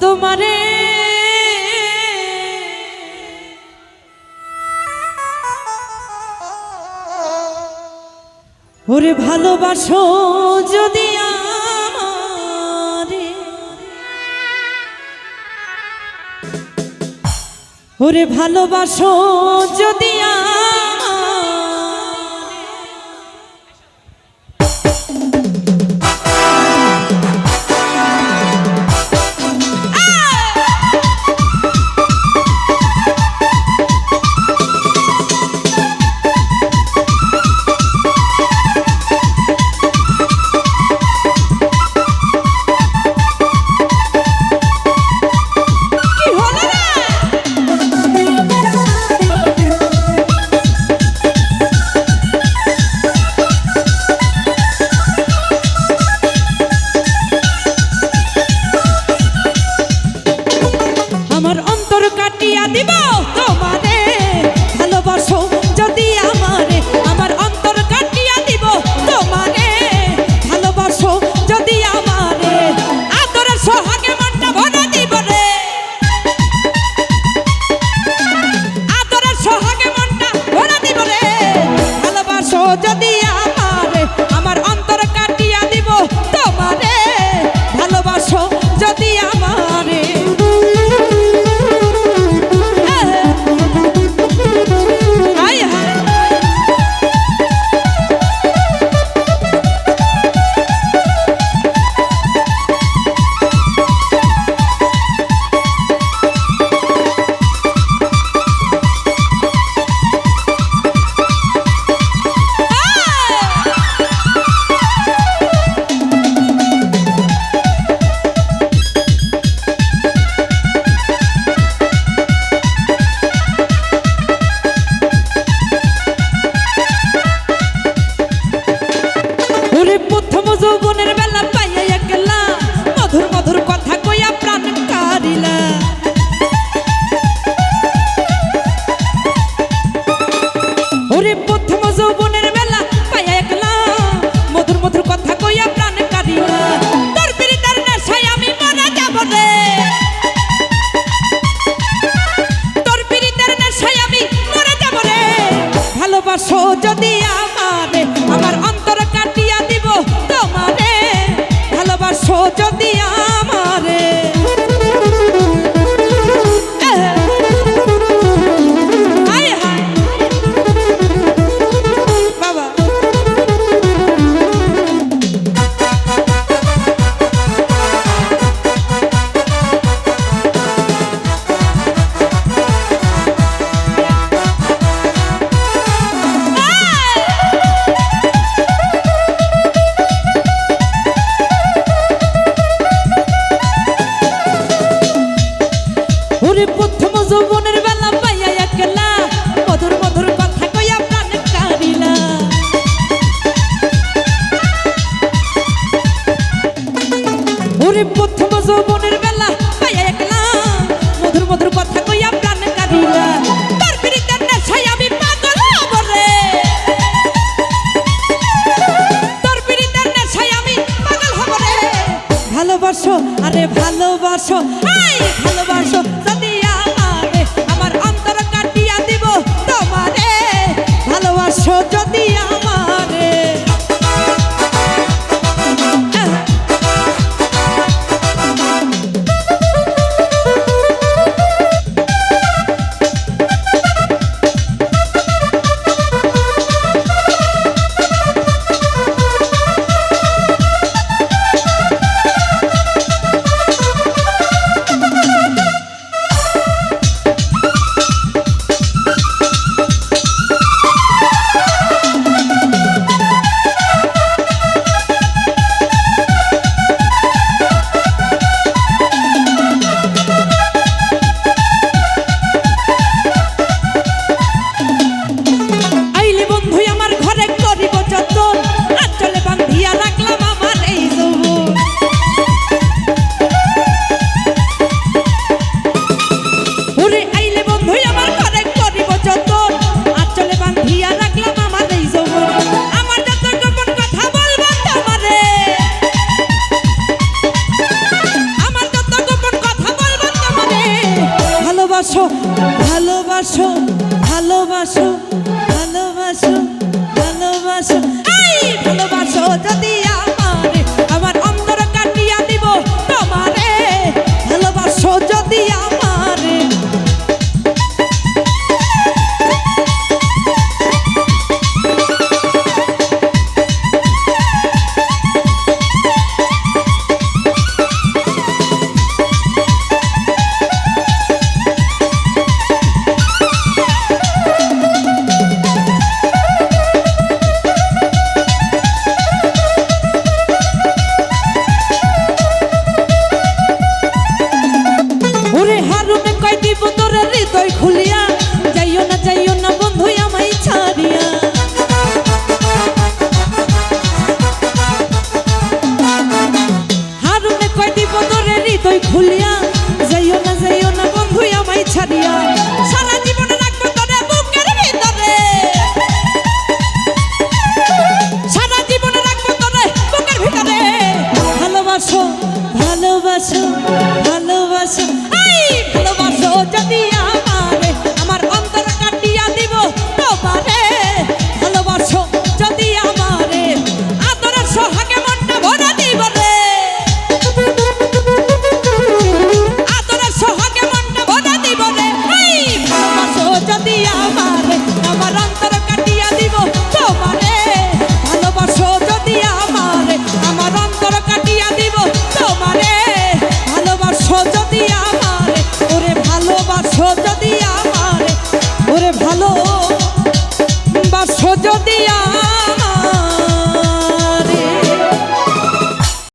তোমারে ওরে ভালোবাসো যদি আমারে, ওরে ভালোবাসো যদি আমার অন্তর কাটিয়া দিব তোমারে, ভালোবাসো যদি আমারে, আমার অন্তর কাটিয়া দিব তোমারে, ভালোবাসো যদি আমারে, আদরের সোহাগে মনটা ভরে দিব রে, আদরের সোহাগে মনটা ভরে দিব রে, ভালোবাসো যদি আমারে, আমার অন্তর কাটিয়া দিব তোমারে, ভালোবাসো যদি আমারে। প্রথম যৌবনের বেলা পাইয়া একলা, মধুর মধুর কথা কইয়া প্রাণ কারিলা, ওরে প্রথম যৌবনের বেলা পাইয়া একলা, মধুর মধুর কথা কইয়া প্রাণ কারিলা, তোর পিরিতের নেশায় আমি মরে যাব রে, তোর পিরিতের নেশায় আমি মরে যাব রে, ভালোবাসো যদি আমারে, আমার অন্তর কাটিয়া দিব তোমারে, ভালোবাসো যদি আমারে। হায় হায় বাবা, ওরে প্রথম যৌবনের বেলা পাইয়া একলা, মধুর মধুর কথা কইয়া প্রাণ কারিলা, ওরে প্রথম যৌবনের বেলা পাইয়া একলা, মধুর মধুর কথা কইয়া প্রাণ কারিলা, তোর পিরিতের নেশায় আমি পাগল হব রে, তোর পিরিতের নেশায় আমি পাগল হব রে, ভালোবাসো আরে ভালোবাসো, ভালোবাসো যদি আমারে, আমার অন্তর কাটিয়া দিব তোমারে, ভালোবাসো যদি আমারে। ভালোবাসো ভালোবাসো ভালোবাসো ভালোবাসো এই ভালোবাসো যদি আমারে আমার অন্তর কাটিয়া দিব তোমারে ভালোবাসো যদি আমারে ওরে হারুনে কই দিব তোরে হৃদয় খুলিয়া যাইও না বন্ধু আমায় ছাড়িয়া হারুনে কই দিব তোরে হৃদয় খুলিয়া যাইও না বন্ধু আমায় ছাড়িয়া সারা জীবন রাখবো তোরে বুকের ভিতরে সারা জীবন রাখবো তোরে বুকের ভিতরে ভালোবাসো ভালোবাসো ভালোবাসো এই ভালোবাসো যদি আমারে আমার অন্তর কাটিয়া দিব তোমারে ভালোবাসো যদি আমারে আদরের সোহাগে মনটা ভরে দিব রে আদরের সোহাগে মনটা ভরে দিব রে এই ভালোবাসো যদি আমারে আমার অন্তর কাটিয়া দিব তোমারে ভালোবাসো যদি আমারে আমার অন্তর কাটিয়া দিব তোমারে ভালোবাসো যদি আমারে ওরে ভালোবাসো যদি আমারে ওরে ভালোবাসো যদি